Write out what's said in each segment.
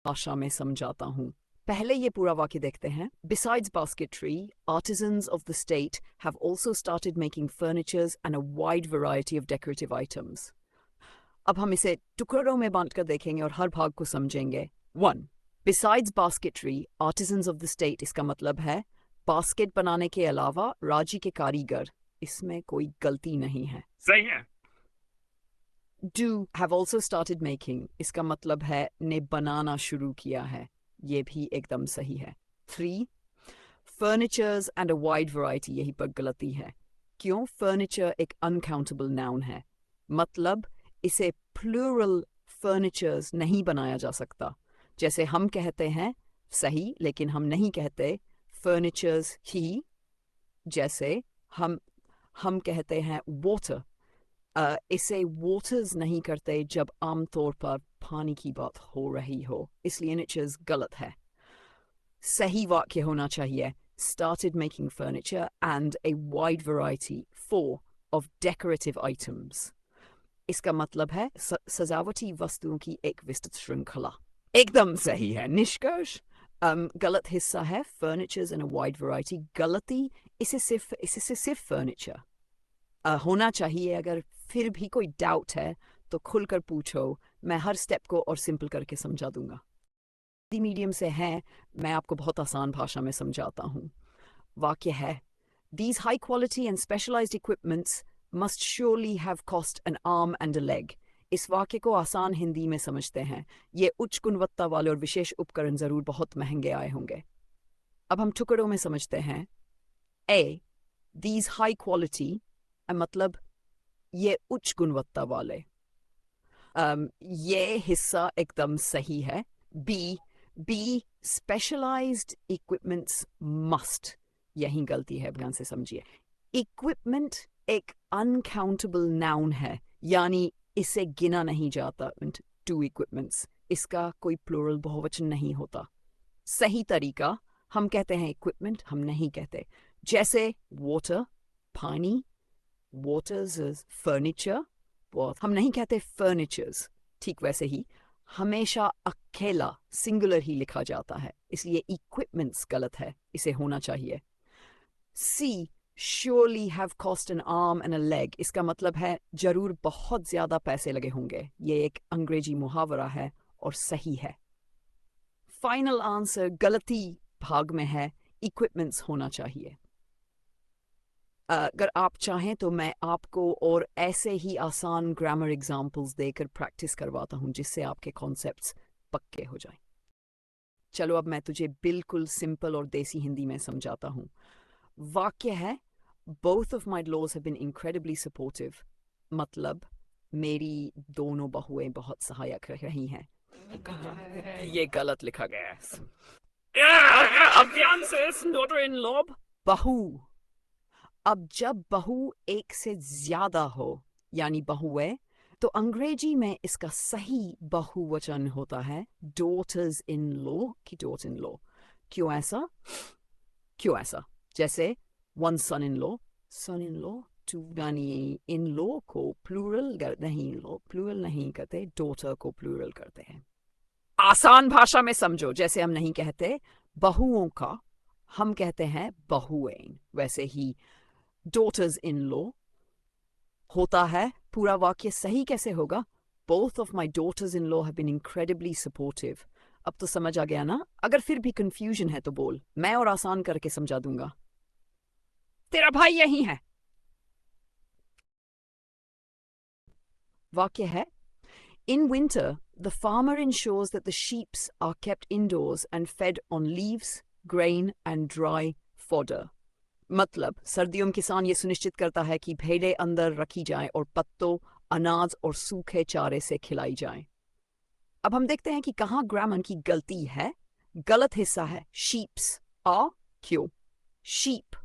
भाषा में समझाता हूँ। पहले ये पूरा वाक्य देखते हैं। Besides basketry, artisans of the state have also started making furnitures and a wide variety of decorative items. अब हम इसे टुकड़ों में बांटकर देखेंगे और हर भाग को समझेंगे। 1. Besides basketry, artisans of the state इसका मतलब है बास्केट बनाने के अलावा राज्य के कारीगर। इसमें कोई गलती नहीं है। सही है। Do have also started making इसका मतलब है ने बनाना शुरू किया है। ये भी एकदम सही है। 3. Furnitures and a wide variety यही पर गलती है। क्यों? Furniture एक uncountable noun है, मतलब इसे plural furnitures नहीं बनाया जा सकता। जैसे हम कहते हैं सही, लेकिन हम नहीं कहते furnitures ही। जैसे हम कहते हैं water, इसे waters नहीं करते जब आमतौर पर पानी की बात हो रही हो, इसलिए niches गलत है। सही वाक्य होना चाहिए started making furniture and a wide variety 4 of decorative items। इसका मतलब है सजावटी वस्तुओं की एक विस्तृत श्रृंखला। एकदम सही है। निष्कर्ष गलत हिस्सा है furnitures and a wide variety। गलती इसे सिर्फ furniture होना चाहिए। अगर फिर भी कोई डाउट है तो खुलकर पूछो, मैं हर स्टेप को और सिंपल करके समझा दूंगा। हिंदी मीडियम से है, मैं आपको बहुत आसान भाषा में समझाता हूँ। वाक्य है These high quality and specialized equipments must surely have cost an arm and a leg। इस वाक्य को आसान हिंदी में समझते हैं। ये उच्च गुणवत्ता वाले और विशेष उपकरण जरूर बहुत महंगे आए होंगे। अब हम टुकड़ों में समझते हैं। A. These high quality मतलब ये उच्च गुणवत्ता वाले। ये हिस्सा एकदम सही है। B. Specialized equipments must यही गलती है, ध्यान से समझिए। Equipment एक uncountable noun है, यानी इसे गिना नहीं जाता। Two equipments इसका कोई plural बहुवचन नहीं होता। सही तरीका, हम कहते हैं equipment, हम नहीं कहते। जैसे water पानी, waters is furniture, हम नहीं कहते furnitures। ठीक वैसे ही हमेशा अकेला सिंगुलर ही लिखा जाता है, इसलिए equipments गलत है, इसे होना चाहिए। C. Surely have cost an arm and a leg इसका मतलब है जरूर बहुत ज्यादा पैसे लगे होंगे। ये एक अंग्रेजी मुहावरा है और सही है। फाइनल आंसर गलती भाग में है, equipments होना चाहिए। अगर आप चाहें तो मैं आपको और ऐसे ही आसान ग्रामर एग्जाम्पल्स देकर प्रैक्टिस करवाता हूँ, जिससे आपके कॉन्सेप्ट्स पक्के हो जाएं। चलो अब मैं तुझे बिल्कुल सिंपल और देसी हिंदी में समझाता हूँ। वाक्य है Both of my laws have been incredibly supportive, मतलब मेरी दोनों बहुएं बहुत सहायक रही हैं। ये गलत लिखा गया है। Appearances, daughter-in-law, बहू। अब जब बहू एक से ज्यादा हो यानी बहुएं, तो अंग्रेजी में इसका सही बहुवचन होता है daughters in law की daughter in law। क्यों ऐसा? जैसे one son in law, two यानी in law को plural नहीं करते, daughter को plural करते हैं। आसान भाषा में समझो, जैसे हम नहीं कहते बहुओं का, हम कहते हैं बहुएं। वैसे ही daughters in law होता है। पूरा वाक्य सही कैसे होगा? Both of my daughters in law have been incredibly supportive। अब तो समझ आ गया ना? अगर फिर भी कंफ्यूजन है तो बोल, मैं और आसान करके समझा दूंगा। तेरा भाई यही है। वाक्य है In winter, the farmer ensures that the sheep are kept indoors and fed on leaves, grain and dry fodder। मतलब सर्दियों में किसान ये सुनिश्चित करता है कि भेड़ें अंदर रखी जाएं और पत्तों, अनाज और सूखे चारे से खिलाई जाएं। अब हम देखते हैं कि कहाँ ग्रामर की गलती है। गलत हिस्सा है sheeps are। क्यों? sheep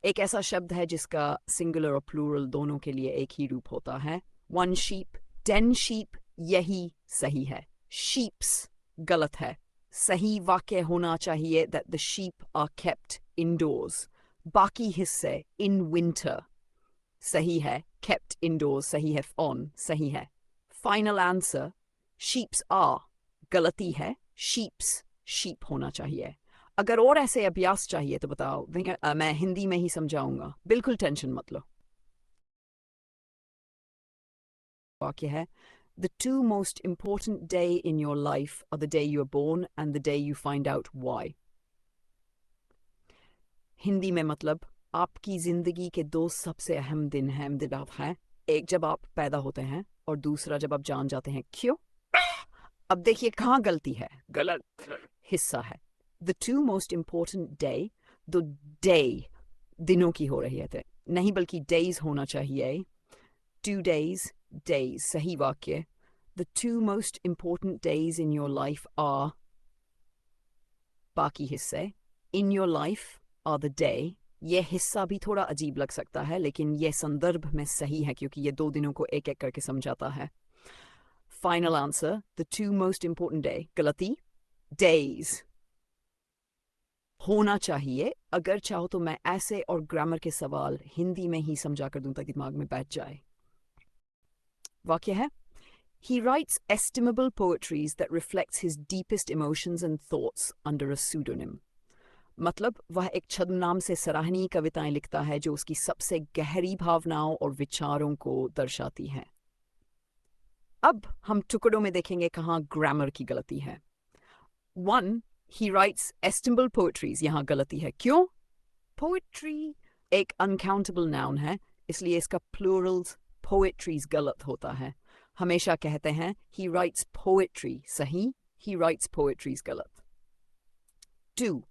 एक ऐसा शब्द है जिसका सिंगुलर और प्लूरल दोनों के लिए एक ही रूप होता है। one sheep, 10 sheep यही सही है। sheeps गलत है। सही वाक्य होना चाहिए that the sheep are kept indoors। बाकी हिस्से in winter सही है, kept indoors सही है, on सही है। फाइनल आंसर sheeps are गलती है, sheeps, sheep होना चाहिए। अगर और ऐसे अभ्यास चाहिए तो बताओ, मैं हिंदी में ही समझाऊंगा, बिल्कुल टेंशन मत लो। वाक्य है, The two most important day in your life are the day you are born and the day you find out why. Hindi में मतलब, आपकी जिंदगी के दो सबसे अहम दिन हैं, एक जब आप पैदा होते हैं और दूसरा जब आप जान जाते हैं क्यों। अब देखिए कहाँ गलती है, गलत हिस्सा है। The two most important day, the day दिनों की हो रही है नहीं बल्कि days होना चाहिए। 2 days, days, सही वाक्य। The two most important days in your life are, बाकी हिस्से, in your life are the day। ये हिस्सा भी थोड़ा अजीब लग सकता है लेकिन ये संदर्भ में सही है क्योंकि ये दो दिनों को एक एक करके समझाता है। Final answer, the two most important day, गलती, days होना चाहिए। अगर चाहो तो मैं ऐसे और ग्रामर के सवाल हिंदी में ही समझा कर दूं ताकि दिमाग में बैठ जाए। वाक्य है, He writes estimable poetries that reflects his deepest emotions and thoughts under a pseudonym. मतलब वह एक छद्मनाम से सराहनीय कविताएं लिखता है जो उसकी सबसे गहरी भावनाओं और विचारों को दर्शाती हैं। अब हम टुकड़ों में देखेंगे कहाँ ग्रामर की गलती है। 1. He writes estimable poetries, यहाँ गलती है। क्यों? Poetry एक uncountable noun है, इसलिए इसका plurals poetries गलत होता है। हमेशा कहते हैं he writes poetry, सही, he writes poetries गलत। 2.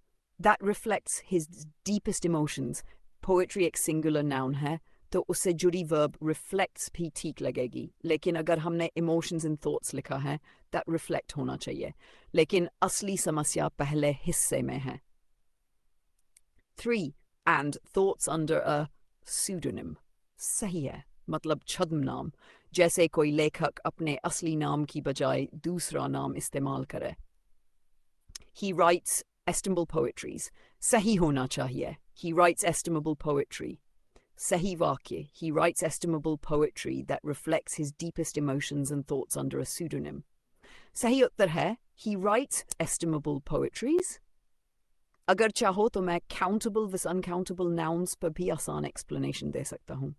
That reflects his deepest emotions, poetry एक singular noun है तो उससे जुड़ी verb reflects भी ठीक लगेगी, लेकिन अगर हमने emotions and thoughts लिखा है that reflect होना चाहिए, लेकिन असली समस्या पहले हिस्से में है। 3. And thoughts under a pseudonym, सही है, मतलब छद्म नाम, जैसे कोई लेखक अपने असली नाम की बजाय दूसरा नाम इस्तेमाल करे। He writes estimable poetries, सही होना चाहिए, he writes estimable poetry। सही वाक्य, he writes estimable poetry that reflects his deepest emotions and thoughts under a pseudonym। सही उत्तर है he writes estimable poetries। अगर चाहो तो मैं countable vs uncountable nouns पर भी आसान explanation दे सकता हूँ।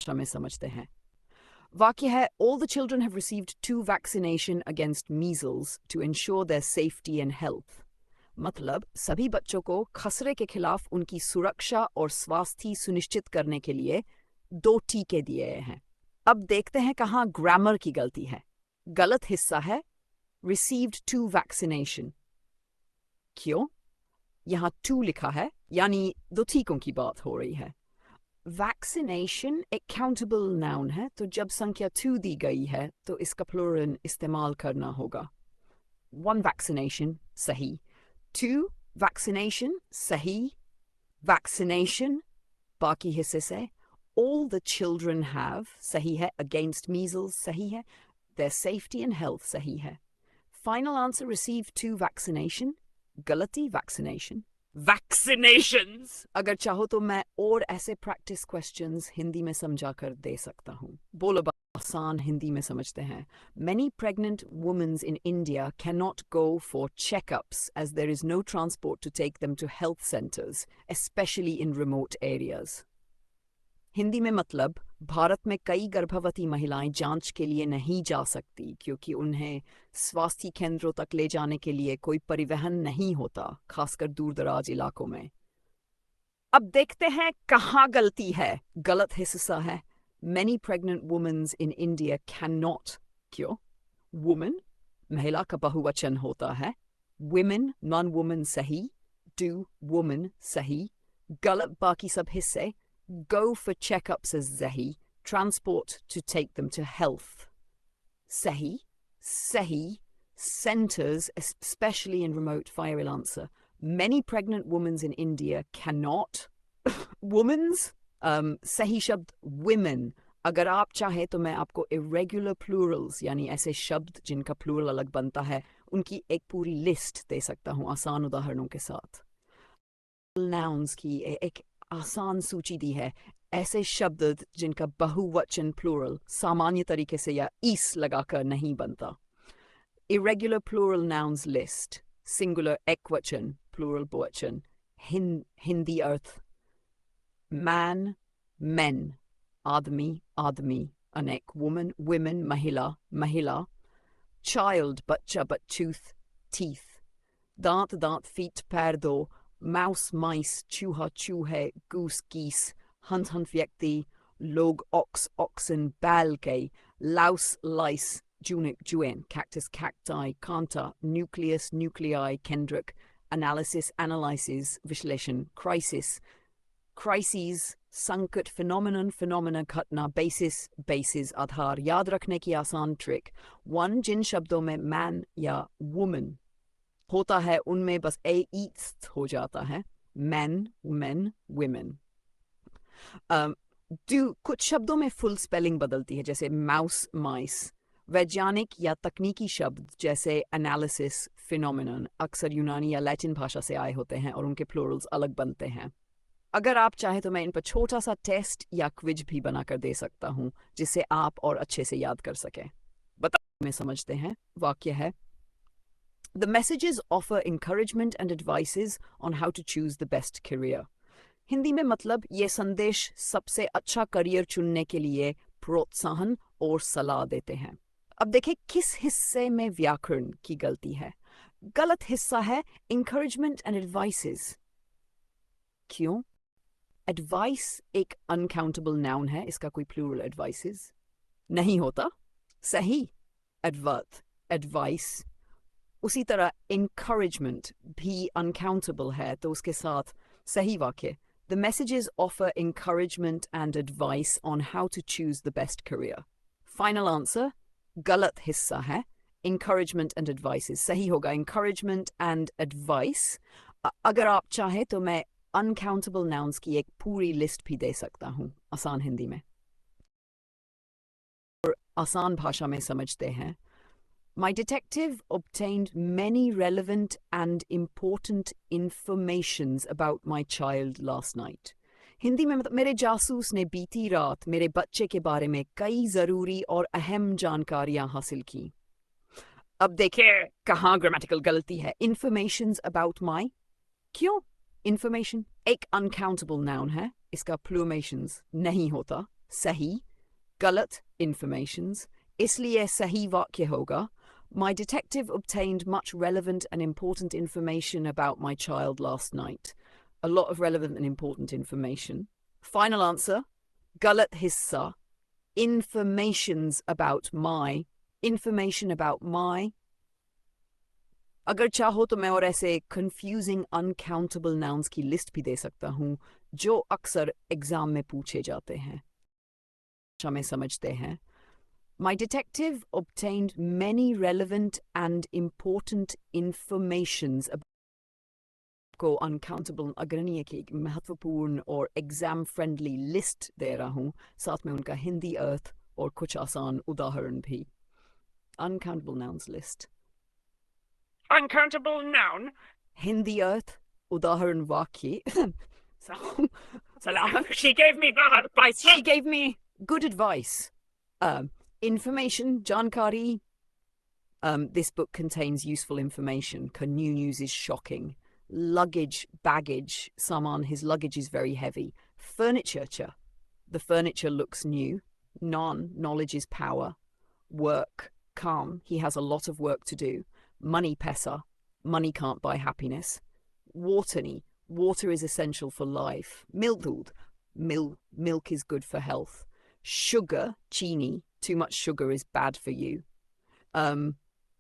में समझते हैं। वाक्य है, all the children have received 2 vaccination against measles to ensure their safety and health। मतलब सभी बच्चों को खसरे के खिलाफ उनकी सुरक्षा और स्वास्थ्य सुनिश्चित करने के लिए 2 टीके दिए हैं। अब देखते हैं कहाँ ग्रामर की गलती है। गलत हिस्सा है received 2 vaccination। क्यों? यहाँ 2 लिखा है यानी 2 टीकों की बात हो रही है। वैक्सीनेशन एक काउंटेबल नाउन है तो जब संख्या 2 दी गई है तो इसका प्लूरल इस्तेमाल करना होगा। 1 वैक्सीनेशन सही, 2 वैक्सीनेशन सही, वैक्सीनेशन बाकी हिस्से से all the children have सही है, against measles सही है, their safety and health सही है। Final answer, receive 2 vaccination, गलती vaccination। वैक्सीनेशंस अगर चाहो तो मैं और ऐसे प्रैक्टिस क्वेश्चंस हिंदी में समझा कर दे सकता हूँ। बोलो आसान हिंदी में समझते हैं। Many pregnant women in India cannot go for checkups as there is no transport to take them to health centers, especially in remote areas। Hindi में मतलब, भारत में कई गर्भवती महिलाएं जांच के लिए नहीं जा सकती क्योंकि उन्हें स्वास्थ्य केंद्रों तक ले जाने के लिए कोई परिवहन नहीं होता, खासकर दूर दराज इलाकों में। अब देखते हैं कहाँ गलती है। गलत हिस्सा है many pregnant women in India cannot। क्यों? woman महिला का बहुवचन होता है, women non woman सही, do woman सही, गलत बाकी सब हिस्से। Go for checkups as Zahi, transport to take them to health। Sahi, Sahi, centers, especially in remote viral answer. Many pregnant women in India cannot। Women's, सही शब्द women। अगर आप चाहे तो मैं आपको irregular plurals यानी ऐसे शब्द जिनका plural अलग बनता है उनकी एक पूरी लिस्ट दे सकता हूँ आसान उदाहरणों के साथ। Nouns की एक आसान सूची दी है, ऐसे शब्द जिनका बहुवचन प्लूरल सामान्य तरीके से या इस लगाकर नहीं बनता। Irregular plural nouns list. Singular ekvachan, plural बहुवचन. Hindi earth. Man, men. Admi, admi. Anek. Woman, women. Mahila, mahila. Child, bachcha, but tooth, teeth. Daant, daant, feet, पैर दो. Mouse, mice. Chूहा, चूहे. Goose, geese. Hunt, hunt, व्यक्ति. Log, ox, oxen. बैल के. Louse, lice. Junic, juen. Cactus, cacti. Kanta, nucleus, nuclei. Kendrick. Analysis, analyses. Vishleshan, crisis. Crises, संकट, phenomenon, phenomena, घटना, basis, bases, आधार. याद रखने की आसान ट्रिक. One, जिन शब्दों में man या woman होता है उनमें बस a eats हो जाता है. Men, men, women. कुछ शब्दों में full spelling बदलती है, जैसे mouse, mice. वैज्ञानिक या तकनीकी शब्द जैसे analysis, phenomenon अक्सर यूनानी या लैटिन भाषा से आए होते हैं और उनके प्लूरल्स अलग बनते हैं. अगर आप चाहें तो मैं इन पर छोटा सा टेस्ट या क्विज भी बनाकर दे सकता हूं जिससे आप और अच्छे से याद कर सकें. बताओ में समझते हैं. वाक्य है, The messages offer encouragement and advices on how to choose the best career. Hindi में मतलब ये संदेश सबसे अच्छा करियर चुनने के लिए प्रोत्साहन और सलाह देते हैं. अब देखें किस हिस्से में व्याकरण की गलती है. गलत हिस्सा है encouragement and advices. क्यों? Advice एक uncountable noun है, इसका कोई plural advices नहीं होता. सही advert, advice. उसी तरह encouragement भी uncountable है, तो उसके साथ सही वाक्य. The messages offer encouragement and advice on how to choose the best career. Final answer, गलत हिस्सा है encouragement and advices. सही होगा encouragement and advice. अगर आप चाहे तो मैं uncountable nouns की एक पूरी लिस्ट भी दे सकता हूं आसान हिंदी में. और आसान भाषा में समझते हैं. My detective obtained many relevant and important informations about my child last night. Hindi में मतलब मेरे जासूस ने बीती रात मेरे बच्चे के बारे में कई जरूरी और अहम जानकारियां हासिल की. अब देखिए कहाँ ग्रामेटिकल गलती है. Informations about my. क्यों? Information एक uncountable noun है, इसका plurmations नहीं होता. सही गलत informations, इसलिए सही वाक्य होगा, My detective obtained much relevant and important information about my child last night. A lot of relevant and important information. Final answer, galat hissa. Informations about my. Information about my. अगर चाहो तो मैं और ऐसे confusing uncountable nouns की list भी दे सकता हूँ जो अक्सर एग्जाम में पूछे जाते हैं. में समझते हैं. My detective obtained many relevant and important informations about को uncountable अग्रणीय की महत्वपूर्ण और एग्जाम फ्रेंडली लिस्ट दे रहा हूँ, साथ में उनका हिंदी अर्थ और कुछ आसान उदाहरण भी. Uncountable nouns list. Uncountable noun. Hindi अर्थ उदाहरण वाक्य. Salam. She gave me bad advice. She gave me good advice. Information, jankari. This book contains useful information. New news is shocking. Luggage, baggage. Saman, his luggage is very heavy. Furniture, the furniture looks new. Knowledge is power. Work, calm. He has a lot of work to do. Money, pesa. Money can't buy happiness. Waterni. Water is essential for life. Milk, milk is good for health. Sugar, chini. Too much sugar is bad for you.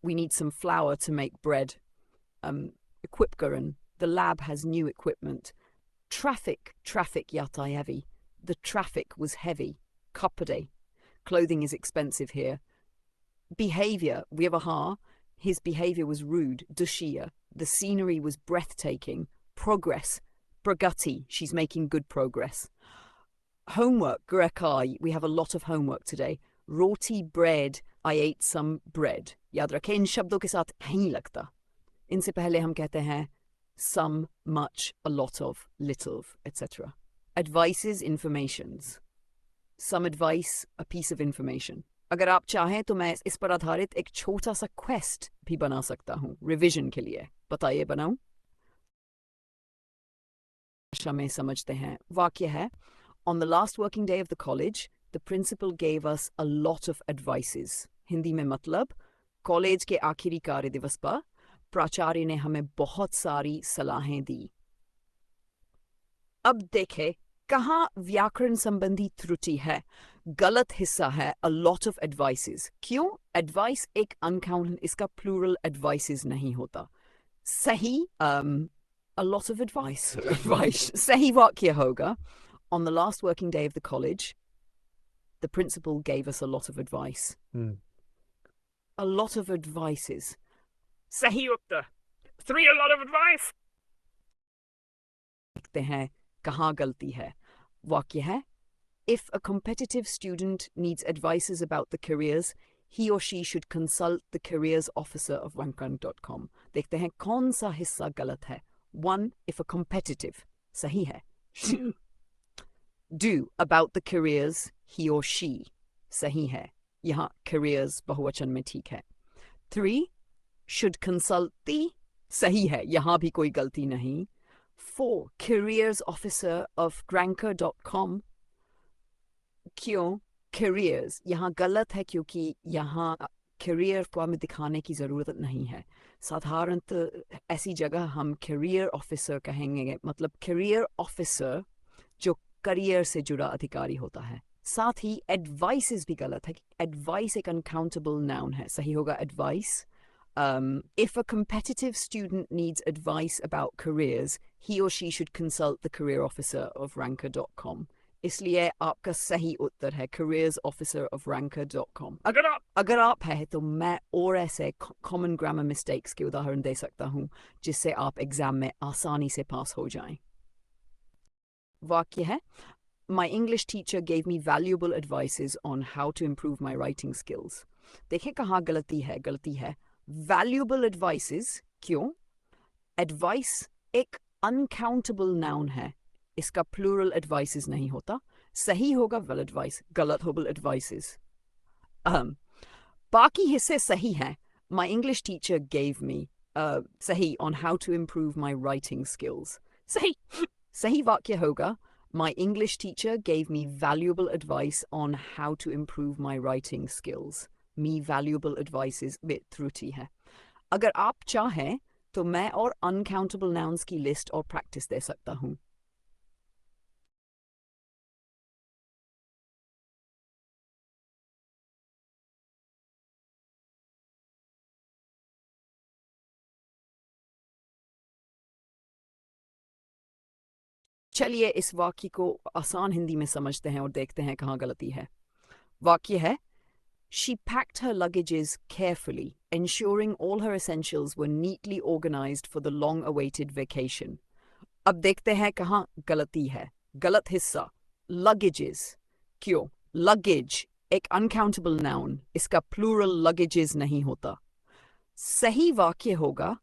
We need some flour to make bread. Equipgaran, the lab has new equipment. Traffic yatai heavy. The traffic was heavy. Kapade, clothing is expensive here. Behavior, we have a ha. His behavior was rude. Dushia, the scenery was breathtaking. Progress, Bragati, she's making good progress. Homework, Gurekai, we have a lot of homework today. Roti bread, I ate some bread. याद रखें इन शब्दों के साथ नहीं लगता. इनसे पहले हम कहते हैं some, much, a lot of, little of, etc. Advices, informations. Some advice, a piece of information. अगर आप चाहें तो मैं इस पर आधारित एक छोटा सा क्वेस्ट भी बना सकता हूँ रिवीजन के लिए। बताइए बनाऊं? भाषा में समझते हैं। वाक्य है, On the last working day of the college, the principal gave us a lot of advices. Hindi में मतलब, कॉलेज के आखिरी कार्य दिवस पर प्राचार्य ने हमें बहुत सारी सलाहें दी। अब देखें कहाँ व्याकरण संबंधी त्रुटि है। गलत हिस्सा है a lot of advices। क्यों? एडवाइस एक अनकाउंटेड, इसका प्लूरल एडवाइसेस नहीं होता। सही a lot of advice advice सही वाक्य होगा, On the last working day of the college, the principal gave us a lot of advice. A lot of advices. सही उत्तर. 3 a lot of advice. देखते हैं कहाँ गलती है। वाक्य है, If a competitive student needs advices about the careers, he or she should consult the careers officer of rankan.com. देखते हैं कौन सा हिस्सा गलत है। 1. If a competitive, सही है। Do about the careers, he or she, सही है। यहाँ careers बहुवचन में ठीक है। 3. Should consult the, सही है, यहाँ भी कोई गलती नहीं। 4. Careers officer of ranker.com, क्यों? careers यहाँ गलत है क्योंकि यहाँ career को हमें दिखाने की ज़रूरत नहीं है। साधारणतः ऐसी जगह हम career officer कहेंगे, मतलब career officer जो करियर से जुड़ा अधिकारी होता है। साथ ही advices भी गलत है। advice एक uncountable noun है, सही होगा advice. If a competitive student needs advice about careers, he or she should consult the career officer of ranker.com. इसलिए आपका सही उत्तर है careers officer of ranker.com. अगर आप है तो मैं और ऐसे common grammar mistakes के उदाहरण दे सकता हूँ जिससे आप एग्जाम में आसानी से पास हो जाएं। वाक्य है, My English teacher gave me valuable advices on how to improve my writing skills. देखें कहाँ गलती है। गलती है valuable advices, क्यों? Advice एक uncountable noun है, इसका plural advices नहीं होता। सही होगा well advice, गलत होगा advices. बाकी हिस्से सही हैं। My English teacher gave me सही on how to improve my writing skills. सही वाक्य होगा, My English teacher gave me valuable advice on how to improve my writing skills. Me valuable advices में त्रुटि है। अगर आप चाहें तो मैं और uncountable nouns की लिस्ट और प्रैक्टिस दे सकता हूँ। चलिए इस वाक्य को आसान हिंदी में समझते हैं और देखते हैं कहाँ गलती है। वाक्य है, She packed her luggages carefully, ensuring all her essentials were neatly organized for the long-awaited vacation. अब देखते हैं कहाँ गलती है। गलत हिस्सा luggages, क्यों? Luggage एक uncountable noun, इसका plural luggages नहीं होता। सही वाक्य होगा,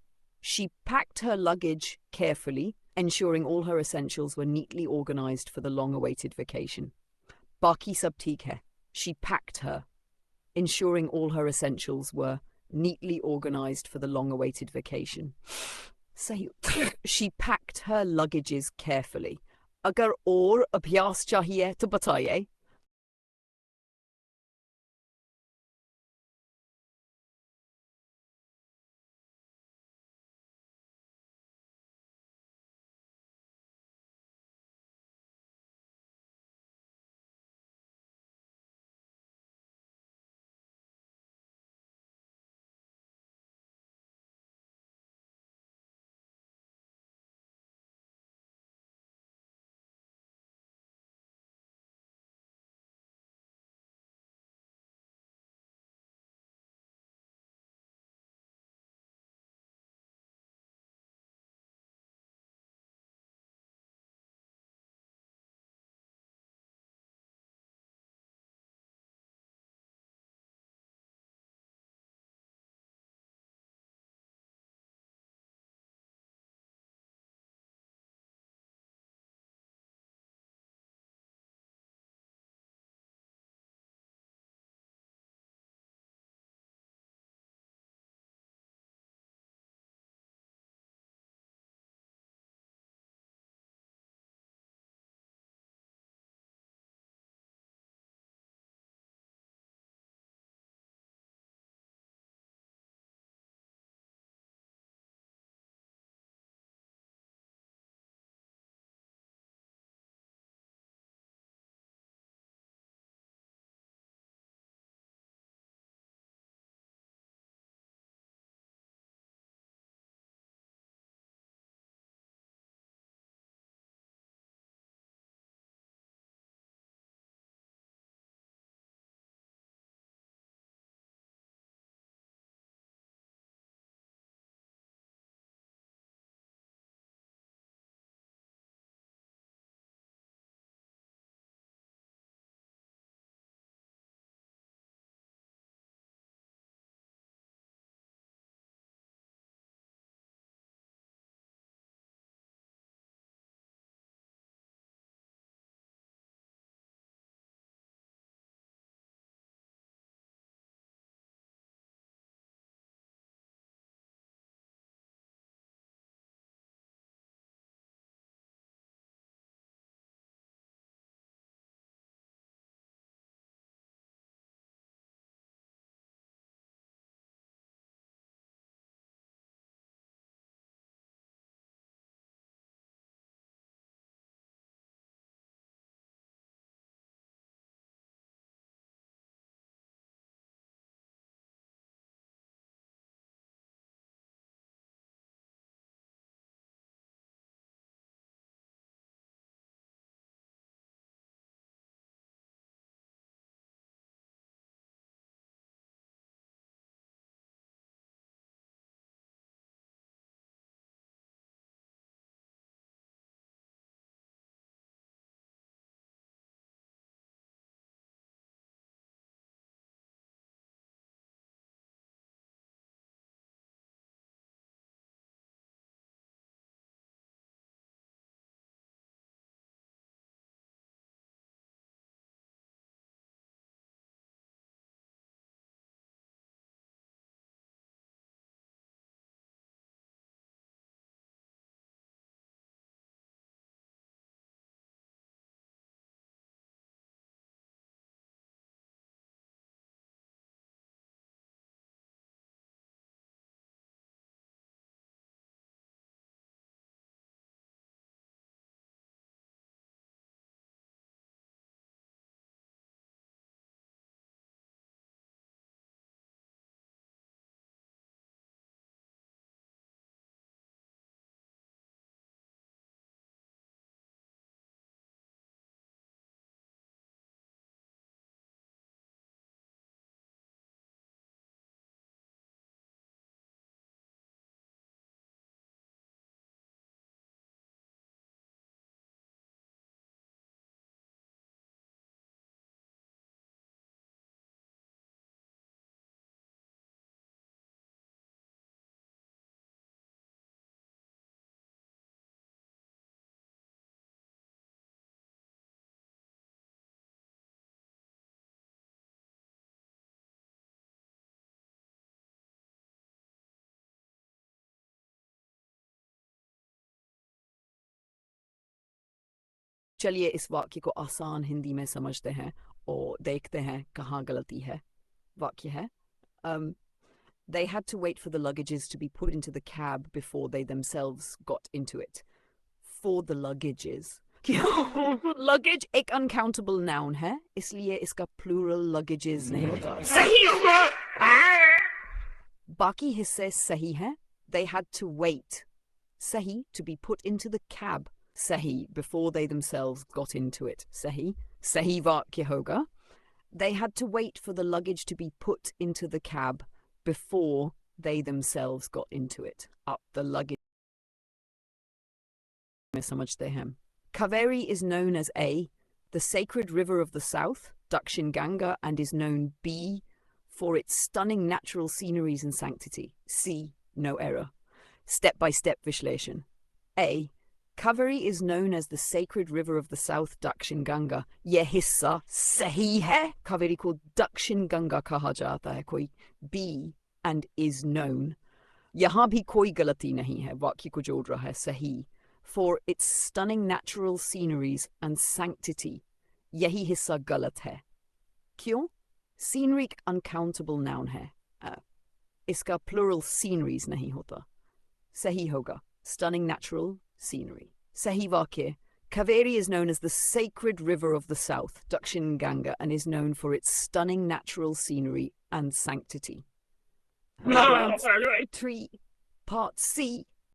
She packed her luggage carefully, ensuring all her essentials were neatly organized for the long-awaited vacation. बाकी सब ठीक है। She packed her, ensuring all her essentials were neatly organized for the long-awaited vacation. सही। She packed her luggages carefully. अगर और अभ्यास चाहिए तो बताइए। चलिए इस वाक्य को आसान हिंदी में समझते हैं और देखते हैं कहाँ गलती है। वाक्य है they had to wait for the luggages to be put into the cab before they themselves got into it. For the luggages. Luggage एक uncountable noun है, इसलिए इसका plural luggages नहीं होता। सही होगा। बाकी हिस्से सही हैं। They had to wait. सही to be put into the cab. सही before they themselves got into it. सही सही वाक्य होगा। They had to wait for the luggage to be put into the cab before they themselves got into it. Up the luggage. में समझते हैं। Kaveri is known as A, the sacred river of the south, Dakshin Ganga, and is known B, for its stunning natural sceneries and sanctity. C, no error. Step-by-step Vishleshan. A, Kaveri is known as the sacred river of the south, Dakshin Ganga. ये हिस्सा सही है। Kaveri को Dakshin Ganga कहा जाता है। कोई B and is known. यहाँ भी कोई गलती नहीं है। वाक्य को जोड़ रहा है सही। For its stunning natural sceneries and sanctity. यही हिस्सा गलत है। क्यों? Scenery uncountable noun है। इसका plural sceneries नहीं होता। सही होगा stunning natural scenery. Sahi vakye. Kaveri is known as the sacred river of the south, Dakshin Ganga, and is known for its stunning natural scenery and sanctity. Right. 3. Part C.